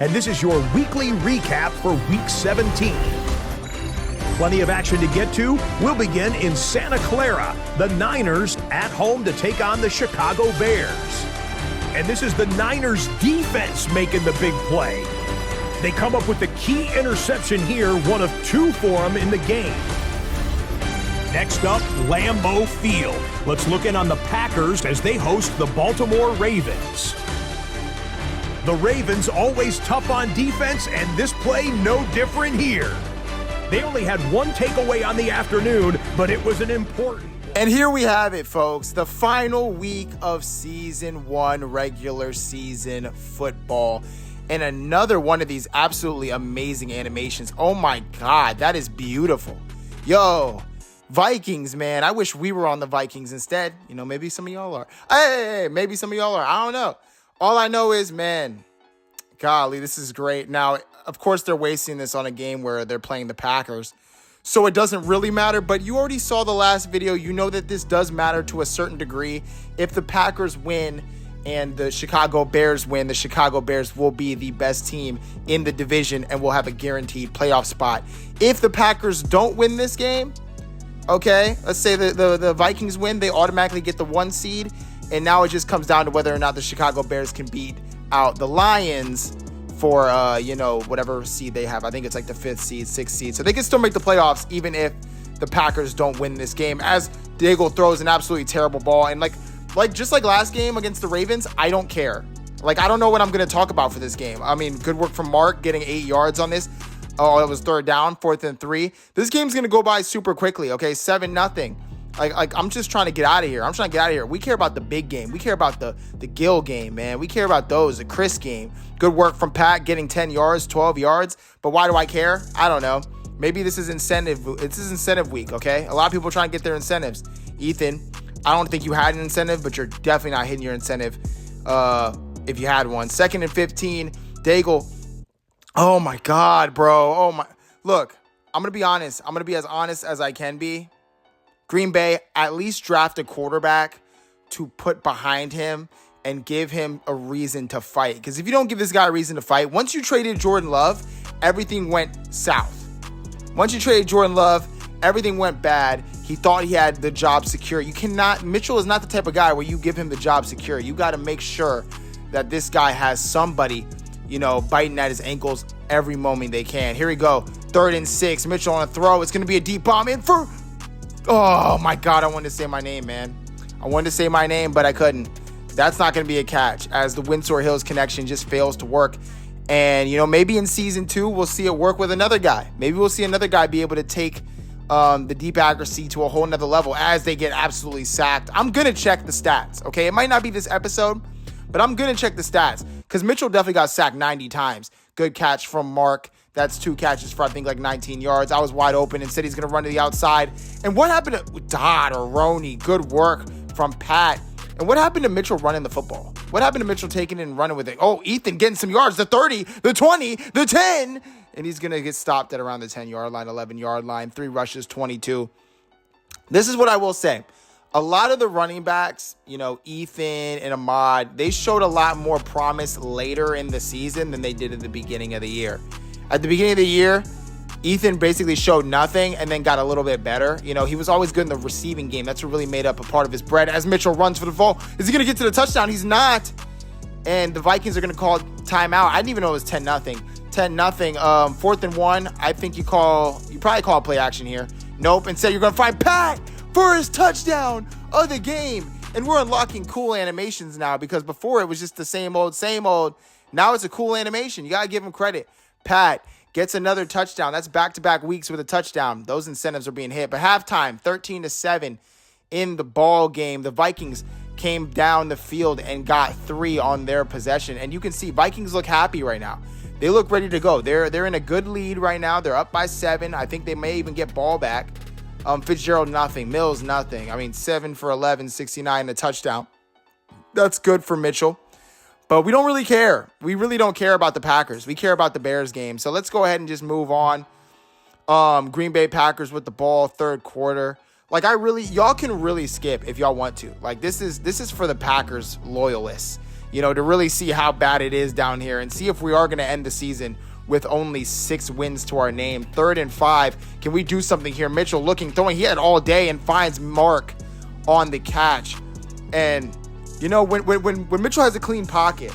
and this is your weekly recap for Week 17. Plenty of action to get to. We'll begin in Santa Clara. The Niners at home to take on the Chicago Bears. And this is the Niners defense making the big play. They come up with the key interception here, one of two for them in the game. Next up, Lambeau Field. Let's look in on the Packers as they host the Baltimore Ravens. The Ravens always tough on defense, and this play no different here. They only had one takeaway on the afternoon, but it was an important one. And here we have it, folks. The final week of Season 1 regular season football. And another one of these absolutely amazing animations. Oh my God, that is beautiful. Yo, Vikings, man. I wish we were on the Vikings instead. You know, maybe some of y'all are. Hey, maybe some of y'all are. I don't know. All I know is, man, golly, this is great. Now, of course, they're wasting this on a game where they're playing the Packers, so it doesn't really matter. But you already saw the last video. You know that this does matter to a certain degree. If the Packers win and the Chicago Bears win, the Chicago Bears will be the best team in the division and will have a guaranteed playoff spot. If the Packers don't win this game, okay, let's say the Vikings win, they automatically get the 1 seed. And now it just comes down to whether or not the Chicago Bears can beat out the Lions for, whatever seed they have. I think it's like the 5th seed, 6th seed. So they can still make the playoffs even if the Packers don't win this game. As Daigle throws an absolutely terrible ball. And just like last game against the Ravens, I don't care. I don't know what I'm going to talk about for this game. I mean, good work from Mark getting 8 yards on this. Oh, it was 3rd down, 4th and 3. This game's going to go by super quickly, okay? 7-0. I'm just trying to get out of here. We care about the big game. We care about the Gill game, man. We care about those, the Chris game. Good work from Pat getting 10 yards, 12 yards. But why do I care? I don't know. Maybe this is incentive. This is incentive week, okay? A lot of people are trying to get their incentives. Ethan, I don't think you had an incentive, but you're definitely not hitting your incentive if you had one. 2nd and 15. Daigle. Oh, my God, bro. Oh, my. Look, I'm going to be honest. I'm going to be as honest as I can be. Green Bay, at least draft a quarterback to put behind him and give him a reason to fight. Because if you don't give this guy a reason to fight, once you traded Jordan Love, everything went south. Once you traded Jordan Love, everything went bad. He thought he had the job secure. Mitchell is not the type of guy where you give him the job secure. You got to make sure that this guy has somebody, biting at his ankles every moment they can. Here we go. 3rd and 6. Mitchell on a throw. It's going to be a deep bomb in for... Oh, my God, I wanted to say my name, man. I wanted to say my name, but I couldn't. That's not going to be a catch as the Windsor Hills connection just fails to work. And, maybe in Season 2, we'll see it work with another guy. Maybe we'll see another guy be able to take the deep accuracy to a whole nother level as they get absolutely sacked. I'm going to check the stats, okay? It might not be this episode, but I'm going to check the stats because Mitchell definitely got sacked 90 times. Good catch from Mark. That's 2 catches for, I think, 19 yards. I was wide open and said he's going to run to the outside. And what happened to Dodd or Roney? Good work from Pat. And what happened to Mitchell running the football? What happened to Mitchell taking it and running with it? Oh, Ethan getting some yards. The 30, the 20, the 10. And he's going to get stopped at around the 10-yard line, 11-yard line. 3 rushes, 22. This is what I will say. A lot of the running backs, Ethan and Ahmad, they showed a lot more promise later in the season than they did at the beginning of the year. At the beginning of the year, Ethan basically showed nothing and then got a little bit better. He was always good in the receiving game. That's what really made up a part of his bread. As Mitchell runs for the ball, is he going to get to the touchdown? He's not. And the Vikings are going to call timeout. I didn't even know it was 10-0. 10-0. 4th and 1. I think you probably call play action here. Nope. Instead, you're going to find Pat for his touchdown of the game. And we're unlocking cool animations now because before it was just the same old, same old. Now it's a cool animation. You got to give him credit. Pat gets another touchdown. That's back-to-back weeks with a touchdown. Those incentives are being hit. But halftime, 13-7 in the ball game. The Vikings came down the field and got 3 on their possession. And you can see Vikings look happy right now. They look ready to go. They're in a good lead right now. They're up by 7. I think they may even get ball back. Fitzgerald, nothing. Mills, nothing. 7 for 11, 69, a touchdown. That's good for Mitchell. But we don't really care. We really don't care about the Packers. We care about the Bears game. So let's go ahead and just move on. Green Bay Packers with the ball, 3rd quarter. Y'all can really skip if y'all want to. This is for the Packers loyalists. to really see how bad it is down here and see if we are going to end the season with only 6 wins to our name. 3rd and 5. Can we do something here? Mitchell throwing. He had all day and finds Mark on the catch. And, when Mitchell has a clean pocket,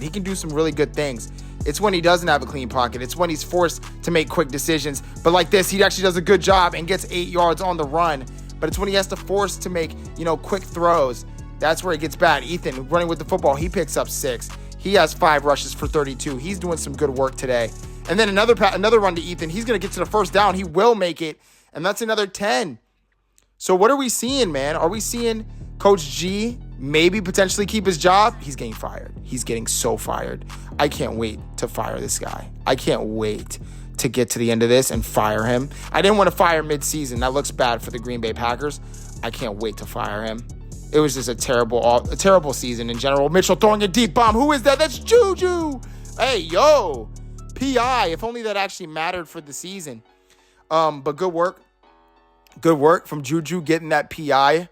he can do some really good things. It's when he doesn't have a clean pocket. It's when he's forced to make quick decisions. But like this, he actually does a good job and gets 8 yards on the run. But it's when he has to force to make, quick throws. That's where it gets bad. Ethan running with the football. He picks up 6. He has 5 rushes for 32. He's doing some good work today. And then another run to Ethan. He's going to get to the first down. He will make it. And that's another 10. So what are we seeing, man? Are we seeing Coach G maybe potentially keep his job? He's getting fired. He's getting so fired. I can't wait to fire this guy. I can't wait to get to the end of this and fire him. I didn't want to fire mid-season. That looks bad for the Green Bay Packers. I can't wait to fire him. It was just a terrible season in general. Mitchell throwing a deep bomb. Who is that? That's Juju. Hey, yo. PI. If only that actually mattered for the season. But good work. Good work from Juju getting that PI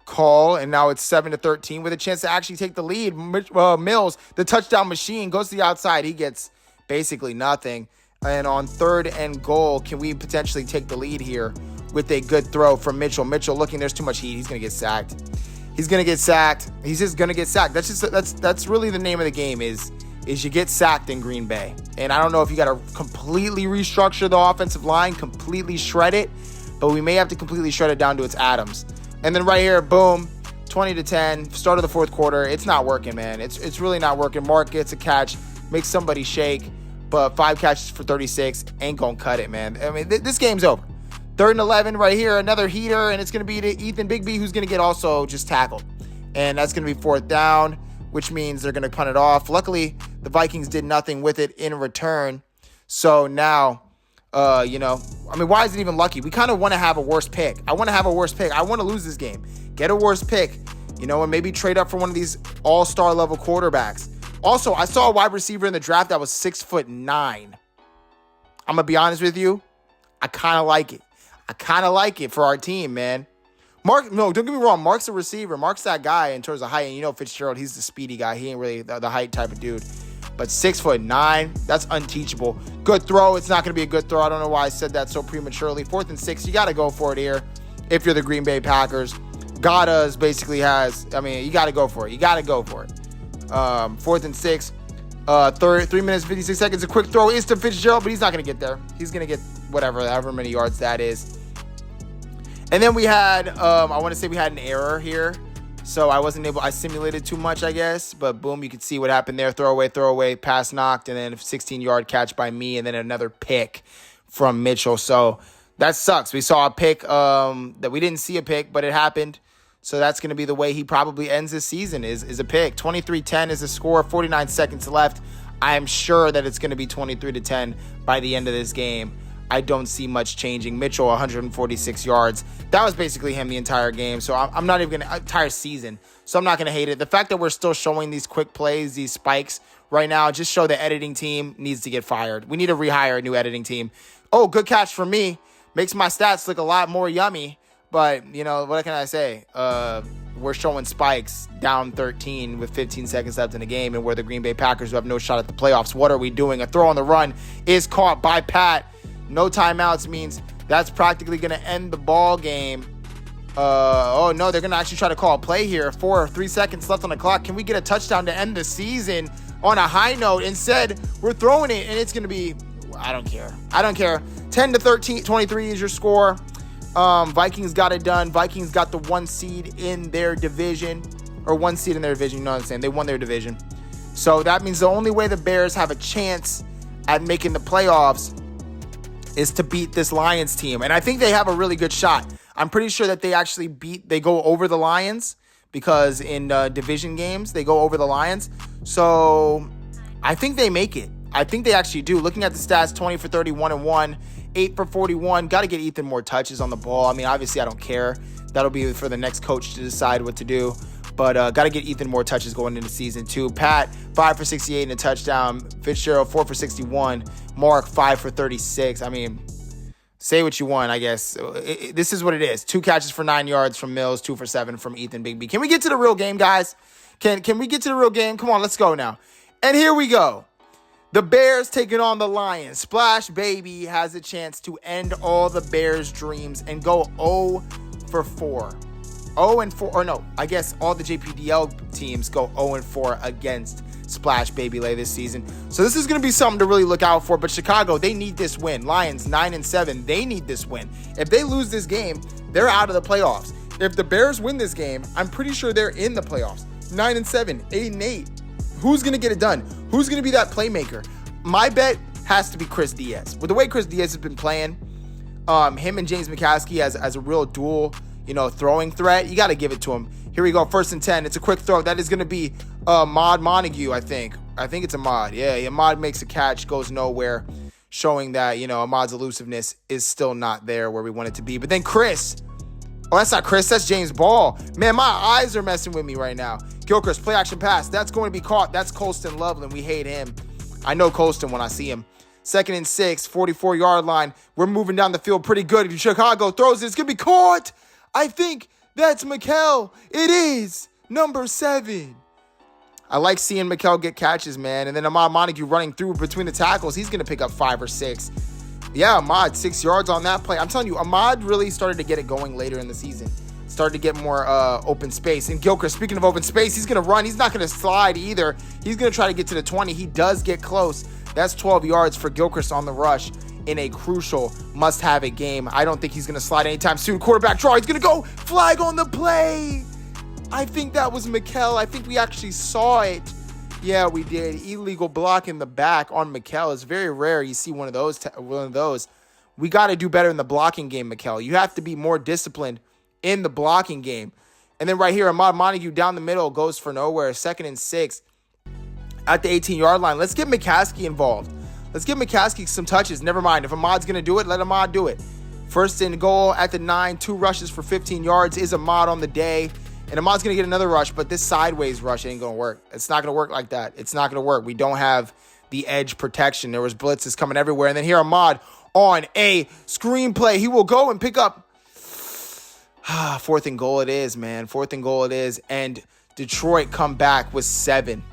call, and now it's 7-13 with a chance to actually take the lead. Mills, the touchdown machine, goes to the outside. He gets basically nothing. And on 3rd and goal, can we potentially take the lead here with a good throw from Mitchell? Mitchell looking, there's too much heat. He's going to get sacked. He's going to get sacked. He's just going to get sacked. That's really the name of the game is you get sacked in Green Bay. And I don't know if you got to completely restructure the offensive line, completely shred it, but we may have to completely shred it down to its atoms. And then right here, boom, 20-10, start of the 4th quarter. It's not working, man. It's really not working. Mark gets a catch, makes somebody shake, but 5 catches for 36 ain't going to cut it, man. I mean, this game's over. 3rd and 11 right here, another heater, and it's going to be to Ethan Bigby, who's going to get also just tackled. And that's going to be 4th down, which means they're going to punt it off. Luckily, the Vikings did nothing with it in return. So now, why is it even lucky? We kind of want to have a worse pick. I want to lose this game. Get a worse pick, and maybe trade up for one of these all-star level quarterbacks. Also, I saw a wide receiver in the draft that was 6'9". I'm going to be honest with you. I kind of like it. I kind of like it for our team, man. Mark, no, don't get me wrong. Mark's a receiver. Mark's that guy in terms of height. And Fitzgerald, he's the speedy guy. He ain't really the height type of dude. But 6'9", that's unteachable. Good throw. It's not going to be a good throw. I don't know why I said that so prematurely. 4th and 6, you got to go for it here if you're the Green Bay Packers. You got to go for it. 4th and 6, 3 minutes, 56 seconds. A quick throw is to Fitzgerald, but he's not going to get there. He's going to get however many yards that is. And then we had, we had an error here. So I simulated too much, I guess. But boom, you can see what happened there. Throwaway, pass knocked, and then a 16-yard catch by me, and then another pick from Mitchell. So that sucks. We saw a pick that we didn't see a pick, but it happened. So that's going to be the way he probably ends this season is a pick. 23-10 is the score, 49 seconds left. I am sure that it's going to be 23-10 by the end of this game. I don't see much changing. Mitchell, 146 yards. That was basically him the entire game. So I'm not even going to, entire season. So I'm not going to hate it. The fact that we're still showing these quick plays, these spikes right now, just show the editing team needs to get fired. We need to rehire a new editing team. Oh, good catch for me. Makes my stats look a lot more yummy. But, what can I say? We're showing spikes down 13 with 15 seconds left in the game, and we're the Green Bay Packers who have no shot at the playoffs. What are we doing? A throw on the run is caught by Pat. No timeouts means that's practically going to end the ball game. They're going to actually try to call a play here. 3 seconds left on the clock. Can we get a touchdown to end the season on a high note? Instead, we're throwing it, and it's going to be, I don't care. 10-13, 23 is your score. Vikings got it done. Vikings got the 1 seed in their division, or 1 seed in their division. You know what I'm saying? They won their division. So that means the only way the Bears have a chance at making the playoffs is to beat this Lions team. And I think they have a really good shot. I'm pretty sure that they go over the Lions because in division games, they go over the Lions. So I think they make it. I think they actually do. Looking at the stats, 20 for 31 and 1, 8 for 41. Got to get Ethan more touches on the ball. I mean, obviously I don't care. That'll be for the next coach to decide what to do. But got to get Ethan more touches going into season 2. Pat, 5 for 68 and a touchdown. Fitzgerald, 4 for 61. Mark, 5 for 36. I mean, say what you want, I guess. This is what it is. 2 catches for 9 yards from Mills, 2 for 7 from Ethan Bigby. Can we get to the real game, guys? Can we get to the real game? Come on, let's go now. And here we go. The Bears taking on the Lions. Splash Baby has a chance to end all the Bears' dreams and go 0 for 4. 0 and 4, or no, I guess all the JPDL teams go 0 and 4 against Splash Baby later this season. So this is going to be something to really look out for. But Chicago, they need this win. Lions 9 and 7, they need this win. If they lose this game, they're out of the playoffs. If the Bears win this game, I'm pretty sure they're in the playoffs. 9 and 7, 8 and 8. Who's going to get it done? Who's going to be that playmaker? My bet has to be Chris Diaz. With the way Chris Diaz has been playing, him and James McCaskey as a real dual, throwing threat, you got to give it to him. Here we go, 1st and 10. It's a quick throw. That is going to be Ahmad Montague, I think. I think it's Ahmad. Yeah, Ahmad makes a catch, goes nowhere, showing that, Ahmad's elusiveness is still not there where we want it to be. But then Chris. Oh, that's not Chris. That's James Ball. Man, my eyes are messing with me right now. Gilchrist, play action pass. That's going to be caught. That's Colston Loveland. We hate him. I know Colston when I see him. 2nd and 6, 44-yard line. We're moving down the field pretty good. Chicago throws it. It's going to be caught. I think that's Mikel. It is number 7. I like seeing Mikel get catches, man. And then Ahmad Montague running through between the tackles. He's going to pick up 5 or 6. Yeah, Ahmad, 6 yards on that play. I'm telling you, Ahmad really started to get it going later in the season. Started to get more open space. And Gilchrist, speaking of open space, he's going to run. He's not going to slide either. He's going to try to get to the 20. He does get close. That's 12 yards for Gilchrist on the rush in a crucial must-have-it game. I don't think he's going to slide anytime soon. Quarterback draw. He's going to go. Flag on the play. I think that was Mikel. I think we actually saw it. Yeah, we did. Illegal block in the back on Mikel. It's very rare you see one of those. We got to do better in the blocking game, Mikel. You have to be more disciplined in the blocking game. And then right here, Ahmad Montague down the middle goes for nowhere. 2nd and 6 at the 18-yard line. Let's get McCaskey involved. Let's give McCaskey some touches. Never mind. If Ahmad's going to do it, let Ahmad do it. 1st and goal at the 9. 2 rushes for 15 yards is Ahmad on the day. And Ahmad's going to get another rush, but this sideways rush ain't going to work. It's not going to work like that. It's not going to work. We don't have the edge protection. There was blitzes coming everywhere. And then here Ahmad on a screenplay. He will go and pick up 4th and goal it is, man. 4th and goal it is. And Detroit come back with 7.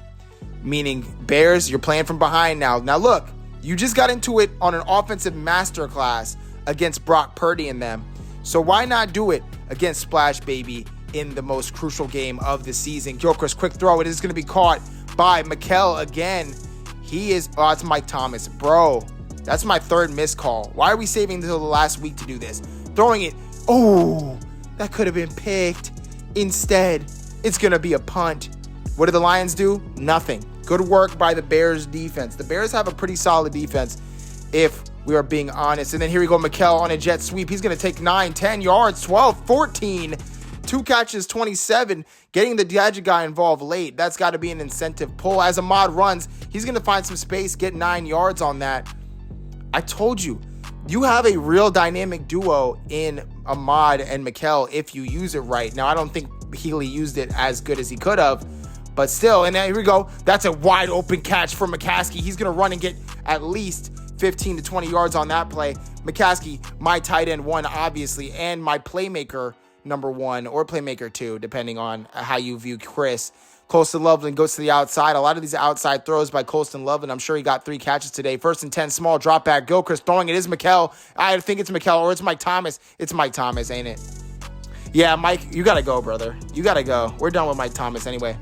Meaning, Bears, you're playing from behind now. Now, look, you just got into it on an offensive masterclass against Brock Purdy and them. So why not do it against Splash Baby in the most crucial game of the season? Gilchrist, quick throw. It is going to be caught by Mikel again. It's Mike Thomas. Bro, that's my 3rd missed call. Why are we saving until the last week to do this? Throwing it. Oh, that could have been picked. Instead, it's going to be a punt. What do the Lions do? Nothing. Good work by the Bears defense. The Bears have a pretty solid defense, if we are being honest. And then here we go, Mikel on a jet sweep. He's going to take 9, 10 yards, 12, 14. 2 catches, 27. Getting the gadget guy involved late. That's got to be an incentive pull. As Ahmad runs, he's going to find some space, get 9 yards on that. I told you, you have a real dynamic duo in Ahmad and Mikel if you use it right. Now, I don't think Healy used it as good as he could have, but still. And then here we go. That's a wide open catch for McCaskey. He's going to run and get at least 15 to 20 yards on that play. McCaskey, my tight end 1, obviously, and my playmaker number 1 or playmaker 2, depending on how you view Chris. Colston Loveland goes to the outside. A lot of these outside throws by Colston Loveland. I'm sure he got 3 catches today. 1st and 10, small drop back. Gilchrist throwing. It is Mikel. I think it's Mikel, or it's Mike Thomas. It's Mike Thomas, ain't it? Yeah, Mike, you got to go, brother. You got to go. We're done with Mike Thomas anyway.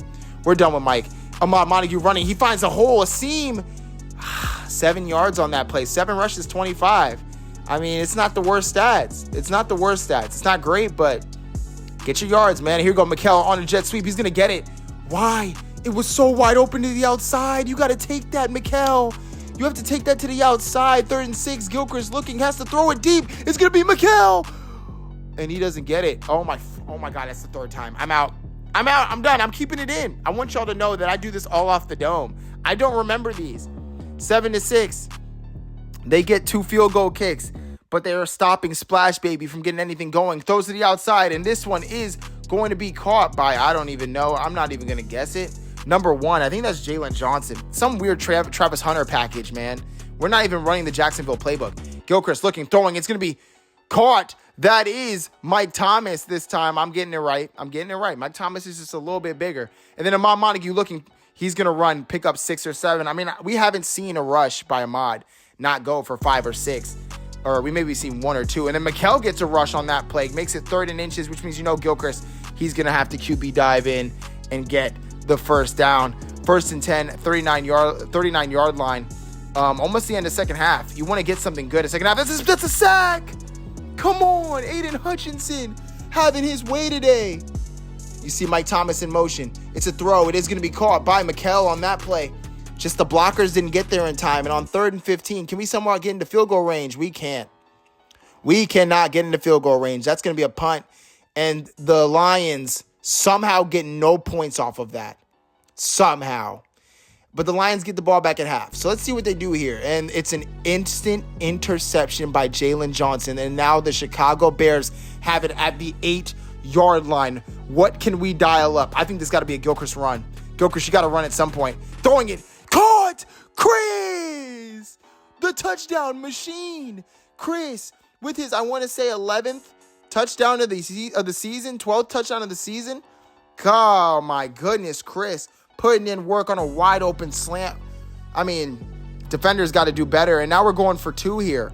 We're done with Mike. Ahmad Montague running. He finds a hole, a seam. 7 yards on that play. 7 rushes, 25. I mean, it's not the worst stats. It's not the worst stats. It's not great, but get your yards, man. Here we go, Mikel on a jet sweep. He's going to get it. Why? It was so wide open to the outside. You got to take that, Mikel. You have to take that to the outside. 3rd and 6. Gilchrist looking, has to throw it deep. It's going to be Mikel. And he doesn't get it. Oh my God, that's the 3rd time. I'm out. I'm done. I'm keeping it in. I want y'all to know that I do this all off the dome. I don't remember these. 7 to 6. They get 2 field goal kicks, but they are stopping Splash Baby from getting anything going. Throws to the outside, and this one is going to be caught by, I don't even know. I'm not even going to guess it. Number 1, I think that's Jalen Johnson. Some weird Travis Hunter package, man. We're not even running the Jacksonville playbook. Gilchrist looking, throwing. It's going to be Caught. That is Mike Thomas this time. I'm getting it right. Mike Thomas is just a little bit bigger. And then Ahmad Montague looking, he's going to run, pick up 6 or 7. I mean, we haven't seen a rush by Ahmad not go for 5 or 6. Or we maybe seen 1 or 2. And then Mikel gets a rush on that play. Makes it 3rd and inches, which means, Gilchrist, he's going to have to QB dive in and get the first down. 1st and 10, 39-yard line. Almost the end of second half. You want to get something good in second half. That's a sack. Come on, Aiden Hutchinson having his way today. You see Mike Thomas in motion. It's a throw. It is going to be caught by Mikel on that play. Just the blockers didn't get there in time. And on 3rd and 15, can we somehow get into field goal range? We can't. We cannot get into field goal range. That's going to be a punt. And the Lions somehow get no points off of that. Somehow. But the Lions get the ball back at half. So let's see what they do here. And it's an instant interception by Jalen Johnson. And now the Chicago Bears have it at the 8-yard line. What can we dial up? I think this got to be a Gilchrist run. Gilchrist, you got to run at some point. Throwing it. Caught! Chris! The touchdown machine. Chris, with his, I want to say, 11th touchdown of the season. 12th touchdown of the season. Oh, my goodness, Chris. Putting in work on a wide open slant. I mean, defenders got to do better. And now we're going for 2 here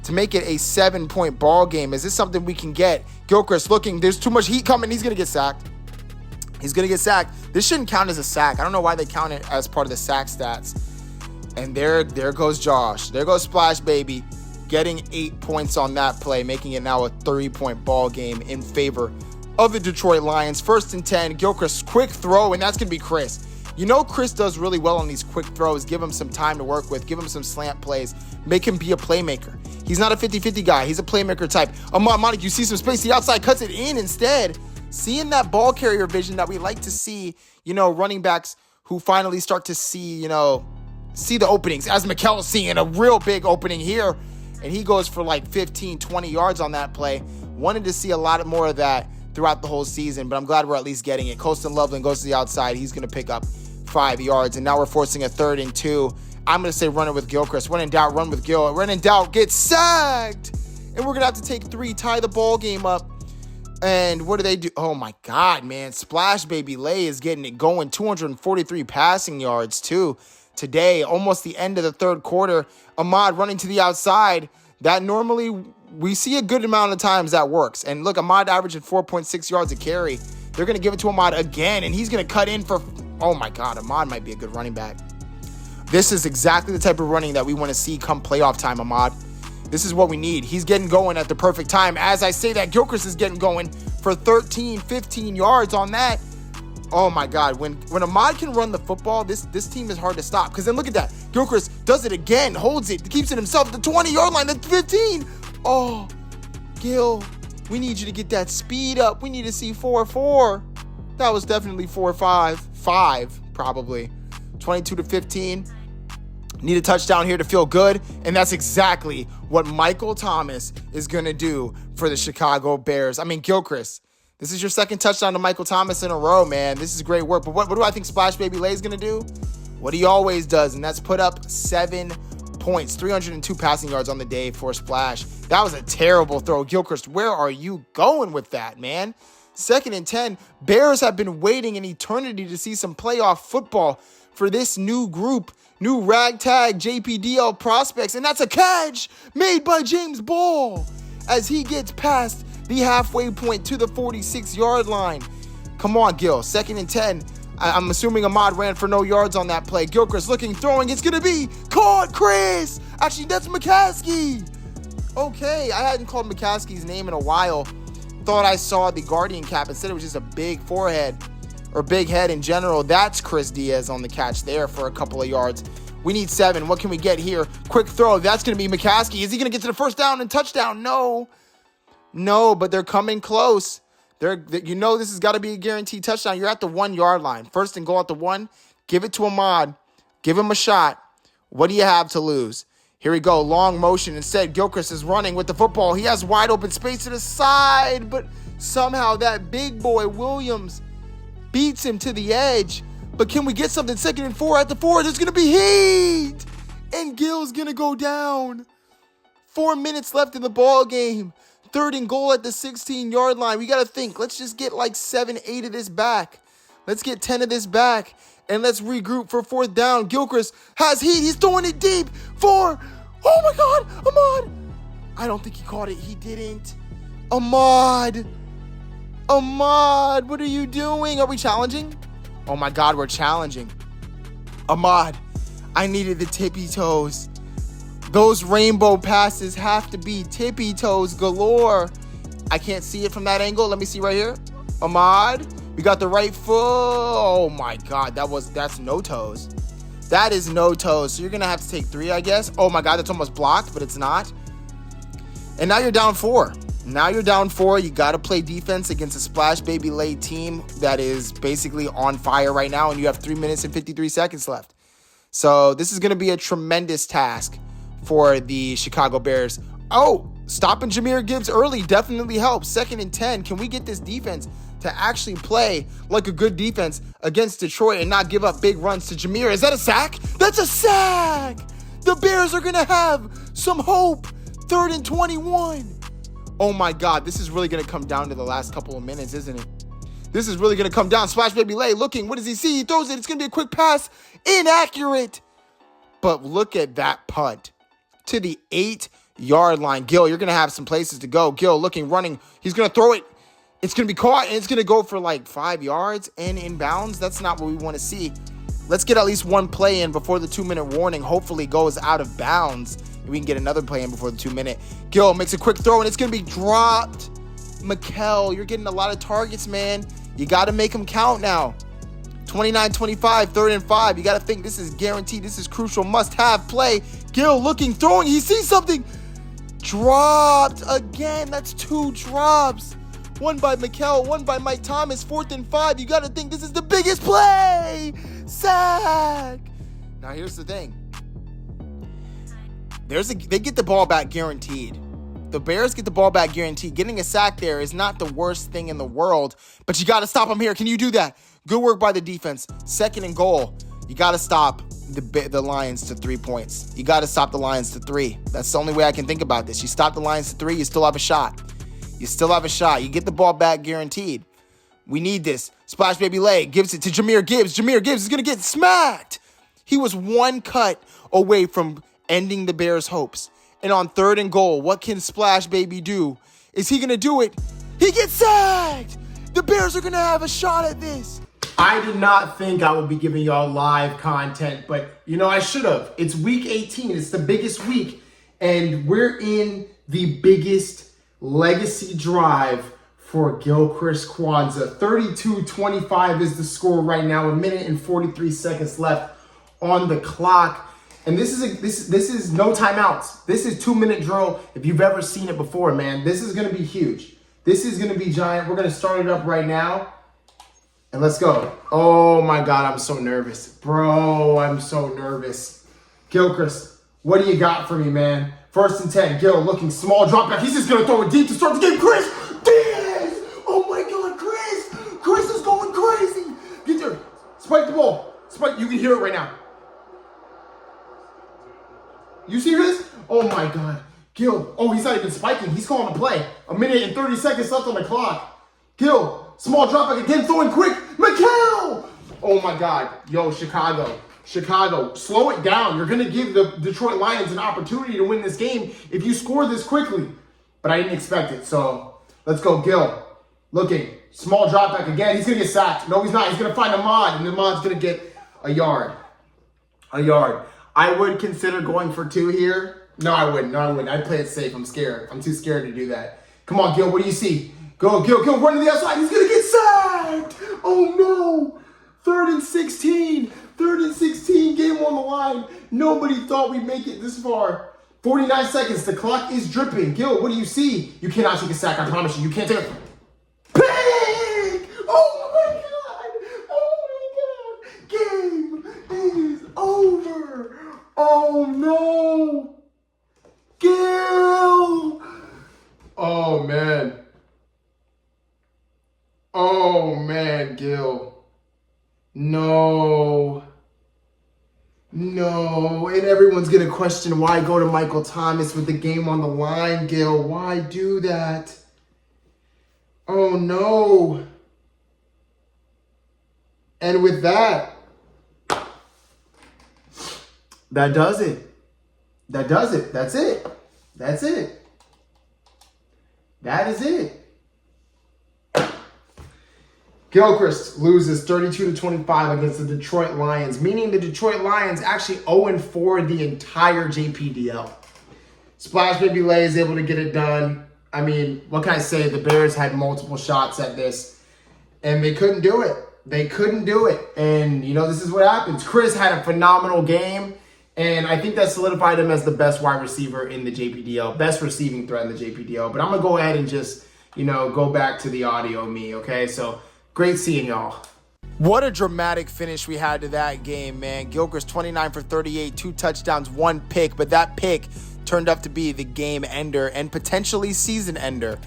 to make it a 7-point ball game. Is this something we can get? Gilchrist looking. There's too much heat coming. He's going to get sacked. This shouldn't count as a sack. I don't know why they count it as part of the sack stats. And there goes Josh. There goes Splash Baby getting 8 points on that play, making it now a 3-point ball game in favor of the Detroit Lions. 1st and 10, Gilchrist quick throw, and that's going to be Chris. Chris does really well on these quick throws. Give him some time to work with. Give him some slant plays. Make him be a playmaker. He's not a 50-50 guy. He's a playmaker type. Ahmad Montague, you see some space. The outside cuts it in instead. Seeing that ball carrier vision that we like to see, running backs who finally start to see, see the openings. As Mikel is seeing a real big opening here, and he goes for like 15, 20 yards on that play. Wanted to see a lot more of that throughout the whole season, but I'm glad we're at least getting it. Colston Loveland goes to the outside. He's going to pick up 5 yards, and now we're forcing a 3rd and 2. I'm going to say run it with Gilchrist. When in doubt, run with Gil. When in doubt, get sacked. And we're going to have to take 3, tie the ball game up. And what do they do? Oh, my God, man. Splash Baby Lay is getting it going. 243 passing yards, too, today. Almost the end of the 3rd quarter. Ahmad running to the outside. That normally we see a good amount of times that works. And look, Ahmad averaging 4.6 yards a carry. They're going to give it to Ahmad again, and he's going to cut in for, oh my God, Ahmad might be a good running back. This is exactly the type of running that we want to see come playoff time, Ahmad. This is what we need. He's getting going at the perfect time. As I say that, Gilchrist is getting going for 13, 15 yards on that. Oh my God, when Ahmad can run the football, this team is hard to stop. Because then look at that. Gilchrist does it again, holds it, keeps it himself at the 20-yard line, at 15. Oh, Gil, we need you to get that speed up. We need to see 4-4. That was definitely 4-5. 5, probably. 22-15. Need a touchdown here to feel good. And that's exactly what Michael Thomas is going to do for the Chicago Bears. I mean, Gilchrist, this is your 2nd touchdown to Michael Thomas in a row, man. This is great work. But what do I think Splash Baby Lay is going to do? What he always does, and that's put up 7 points. 302 passing yards on the day for Splash. That was a terrible throw. Gilchrist, where are you going with that, man? 2nd and 10. Bears have been waiting an eternity to see some playoff football for this new group, new ragtag JPDL prospects, and that's a catch made by James Ball as he gets past the halfway point to the 46-yard line. Come on, Gil. 2nd and 10. I'm assuming Ahmad ran for no yards on that play. Gilchrist looking, throwing. It's going to be caught, Chris. Actually, that's McCaskey. Okay, I hadn't called McCaskey's name in a while. Thought I saw the Guardian cap. Instead, it was just a big forehead or big head in general. That's Chris Diaz on the catch there for a couple of yards. We need 7. What can we get here? Quick throw. That's going to be McCaskey. Is he going to get to the first down and touchdown? No, but they're coming close. This has got to be a guaranteed touchdown. You're at the 1-yard line. 1st and goal at the 1. Give it to Ahmad. Give him a shot. What do you have to lose? Here we go. Long motion. Instead, Gilchrist is running with the football. He has wide open space to the side, but somehow that big boy Williams beats him to the edge. But can we get something? 2nd and 4 at the 4. There's going to be heat. And Gil's going to go down. 4 minutes left in the ball game. Third and goal at the 16-yard line. We got to think. Let's just get like 7, 8 of this back. Let's get 10 of this back. And let's regroup for fourth down. Gilchrist has heat. He's throwing it deep for... Oh, my God. Ahmad. I don't think he caught it. He didn't. Ahmad, what are you doing? Are we challenging? Oh, my God, we're challenging. Ahmad, I needed the tippy toes. Those rainbow passes have to be tippy toes galore. I can't see it from that angle. Let me see right here. Ahmad, we got the right foot. Oh my God, that's no toes. That is no toes. So you're gonna have to take 3, I guess. Oh my God, that's almost blocked, but it's not. And now you're down 4. You gotta play defense against a Splash Baby Lay team that is basically on fire right now, and you have 3 minutes and 53 seconds left. So this is gonna be a tremendous task for the Chicago Bears. Oh, stopping Jahmyr Gibbs early definitely helps. 2nd and 10. Can we get this defense to actually play like a good defense against Detroit and not give up big runs to Jahmyr? Is that a sack? That's a sack! The Bears are going to have some hope. 3rd and 21. Oh my God, this is really going to come down to the last couple of minutes, isn't it? This is really going to come down. Splash Baby Lay looking. What does he see? He throws it. It's going to be a quick pass. Inaccurate. But look at that punt to the 8-yard line. Gil, you're going to have some places to go. Gil looking, running. He's going to throw it. It's going to be caught, and it's going to go for like 5 yards and inbounds. That's not what we want to see. Let's get at least one play in before the 2-minute warning hopefully goes out of bounds. And we can get another play in before the 2-minute. Gil makes a quick throw, and it's going to be dropped. Mikel, you're getting a lot of targets, man. You got to make them count now. 29-25, 3rd and 5. You got to think this is guaranteed. This is crucial. Must-have play. Gil looking, throwing. He sees something. Dropped again. That's 2 drops. One by Mikel, one by Mike Thomas. 4th and 5. You got to think this is the biggest play. Sack. Now, here's the thing. They get the ball back guaranteed. The Bears get the ball back guaranteed. Getting a sack there is not the worst thing in the world, but you got to stop them here. Can you do that? Good work by the defense. 2nd and goal. You got to stop the Lions to 3 points. You got to stop the Lions to 3. That's the only way I can think about this. You stop the Lions to 3, you still have a shot. You get the ball back guaranteed. We need this. Splash Baby Lay gives it to Jahmyr Gibbs. Jahmyr Gibbs is going to get smacked. He was one cut away from ending the Bears' hopes. And on 3rd and goal, what can Splash Baby do? Is he going to do it? He gets sacked. The Bears are going to have a shot at this. I did not think I would be giving y'all live content, but I should have. It's week 18. It's the biggest week, and we're in the biggest legacy drive for Gilchrist Kwanzaa. 32-25 is the score right now. 1 minute and 43 seconds left on the clock. And this is no timeouts. This is 2-minute drill. If you've ever seen it before, man, this is going to be huge. This is going to be giant. We're going to start it up right now. And let's go. Oh my God, I'm so nervous. Bro, I'm so nervous. Gilchrist, what do you got for me, man? 1st and 10. Gil looking, small drop back. He's just going to throw it deep to start the game. Chris Diaz! Oh my God, Chris! Chris is going crazy. Get there. Spike the ball. Spike. You can hear it right now. You see this? Oh my God. Gil. Oh, he's not even spiking. He's calling a play. 1 minute and 30 seconds left on the clock. Gil. Small drop back again, throwing quick. Mikel! Oh my God. Yo, Chicago, slow it down. You're going to give the Detroit Lions an opportunity to win this game if you score this quickly. But I didn't expect it, so let's go. Gil, looking. Small drop back again. He's going to get sacked. No, he's not. He's going to find Ahmad, and Ahmad's going to get a yard. I would consider going for 2 here. No, I wouldn't. I'd play it safe. I'm scared. I'm too scared to do that. Come on, Gil. What do you see? Go, Gil, run to the outside. He's going to get sacked. Oh, no. 3rd and 16. 3rd and 16. Game on the line. Nobody thought we'd make it this far. 49 seconds. The clock is dripping. Gil, what do you see? You cannot take a sack. I promise you. You can't take a... Pick! Oh, my God. Game is over. Oh, no. Gil. Oh, man. Oh, man, Gil. No, and everyone's going to question why go to Michael Thomas with the game on the line, Gil. Why do that? Oh, no. And with that, that does it. That does it. That's it. That's it. That is it. Gilchrist loses 32-25 against the Detroit Lions, meaning the Detroit Lions actually 0-4 the entire JPDL. Splash Baby Lay is able to get it done. I mean, what can I say? The Bears had multiple shots at this, and they couldn't do it. They couldn't do it. And, you know, this is what happens. Chris had a phenomenal game, and I think that solidified him as the best wide receiver in the JPDL, best receiving threat in the JPDL. But I'm going to go ahead and just, you know, go back to the audio me, okay? So, great seeing y'all. What a dramatic finish we had to that game, man. Gilchrist 29 for 38, 2 touchdowns, 1 pick, but that pick turned up to be the game ender and potentially season ender.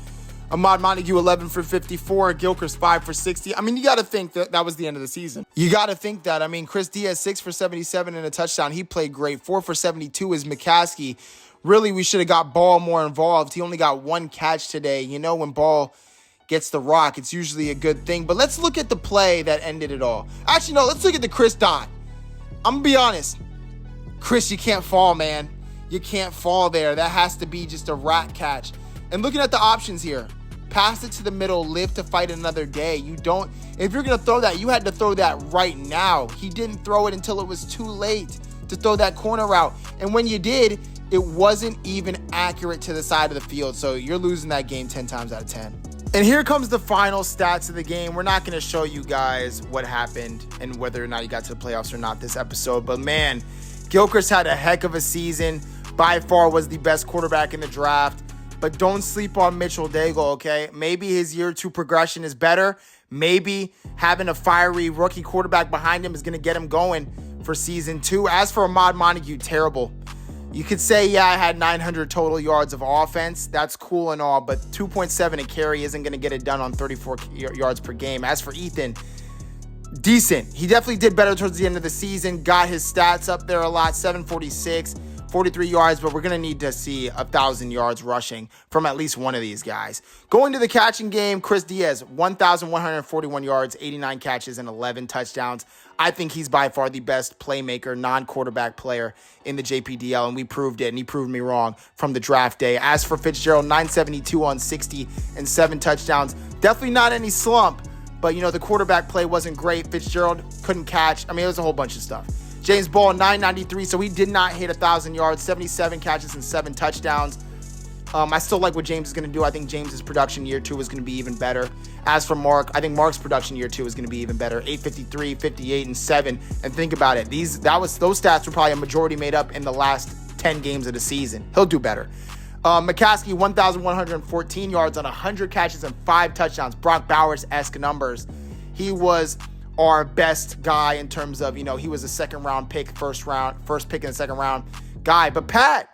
Ahmad Montague 11 for 54, Gilchrist 5 for 60. I mean, you got to think that that was the end of the season. You got to think that. I mean, Chris Diaz 6 for 77 and a touchdown. He played great. 4 for 72 is McCaskey. Really, we should have got Ball more involved. He only got 1 catch today. You know, when Ball gets the rock, it's usually a good thing. But let's look at the play that ended it all. Actually, no, let's look at the Chris dot. I'm going to be honest. Chris, you can't fall, man. You can't fall there. That has to be just a rat catch. And looking at the options here, pass it to the middle, live to fight another day. You don't, if you're going to throw that, you had to throw that right now. He didn't throw it until it was too late to throw that corner route. And when you did, it wasn't even accurate to the side of the field. So you're losing that game 10 times out of 10. And here comes the final stats of the game. We're not going to show you guys what happened and whether or not you got to the playoffs or not this episode. But man, Gilchrist had a heck of a season. By far was the best quarterback in the draft. But don't sleep on Mitchell Daigle, okay? Maybe his year 2 progression is better. Maybe having a fiery rookie quarterback behind him is going to get him going for season 2. As for Ahmad Montague, terrible. You could say, yeah, I had 900 total yards of offense. That's cool and all, but 2.7 a carry isn't going to get it done on 34 yards per game. As for Ethan, decent. He definitely did better towards the end of the season. Got his stats up there a lot, 746. 43 yards, but we're going to need to see 1,000 yards rushing from at least one of these guys. Going to the catching game, Chris Diaz, 1,141 yards, 89 catches, and 11 touchdowns. I think he's by far the best playmaker, non-quarterback player in the JPDL, and we proved it, and he proved me wrong from the draft day. As for Fitzgerald, 972 on 60 and 7 touchdowns. Definitely not any slump, but, you know, the quarterback play wasn't great. Fitzgerald couldn't catch. I mean, it was a whole bunch of stuff. James Ball, 993, so he did not hit 1,000 yards, 77 catches and 7 touchdowns. I still like what James is going to do. I think James's production year 2 is going to be even better. As for Mark, I think Mark's production year 2 is going to be even better. 853, 58, and 7. And think about it. Those stats were probably a majority made up in the last 10 games of the season. He'll do better. McCaskey, 1,114 yards on 100 catches and 5 touchdowns. Brock Bowers-esque numbers. He was our best guy in terms of, you know, he was a second pick in the second round guy. But Pat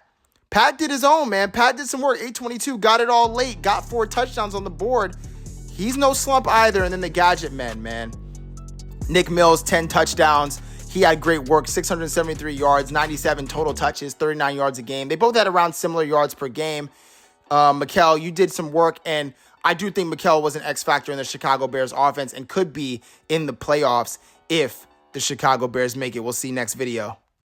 did his own, man. Pat did some work. 822, got it all late, got 4 touchdowns on the board. He's no slump either. And then the gadget men, man. Nick Mills, 10 touchdowns. He had great work, 673 yards, 97 total touches, 39 yards a game. They both had around similar yards per game. Mikel, you did some work, and I do think Mikel was an X factor in the Chicago Bears offense and could be in the playoffs if the Chicago Bears make it. We'll see next video.